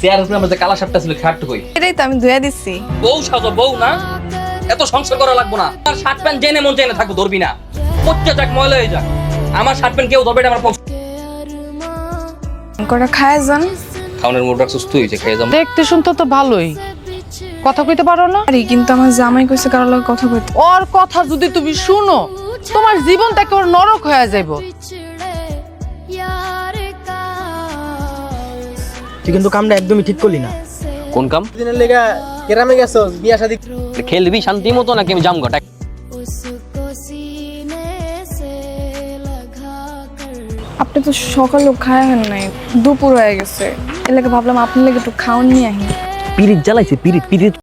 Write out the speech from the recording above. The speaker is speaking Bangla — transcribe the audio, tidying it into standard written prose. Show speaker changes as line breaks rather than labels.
চেয়ার উপরে আমাদের কালা সাপটা ছিল খাটটু কই
এটাই তো আমি ধুয়ে দিচ্ছি।
বউ সাজো বউ না এত সংসার করা লাগবো না আর শার্ট প্যান্ট জেনে মন জেনে থাকবো ধরবি না পচে যাক ময়লা হয়ে যাক আমার শার্ট প্যান্ট কেউ ধরবে না আমার
কটা খায় যান।
খাওয়ানোর মুড রাখছিস তুই যে খেয়ে যাবো
দেখতে শুনতে তো ভালোই, কথা কইতে পারো না?
আরে কিন্তু আমার জামাই কইছে কারোর লগে কথা কইতে।
ওর কথা যদি তুমি শুনো তোমার জীবনটা কেমন নরক হয়ে যাইব।
তুই কিন্তু কামটা একদমই ঠিক করলি না।
কোন কাম
দিনের লেগা গ্রামে গেছস বিয়া শাদী
খেলবি শান্তি মতো নাকি আমি জাম ঘটা
আপনি তো সকালেও খায় হেন নাই, দুপুর হয়ে গেছে, এর লাগে ভাবলাম আপনার লাগে একটু খাওয়ান নিয়ে আহি।
পিরিত জ্বালাইছে পিরিত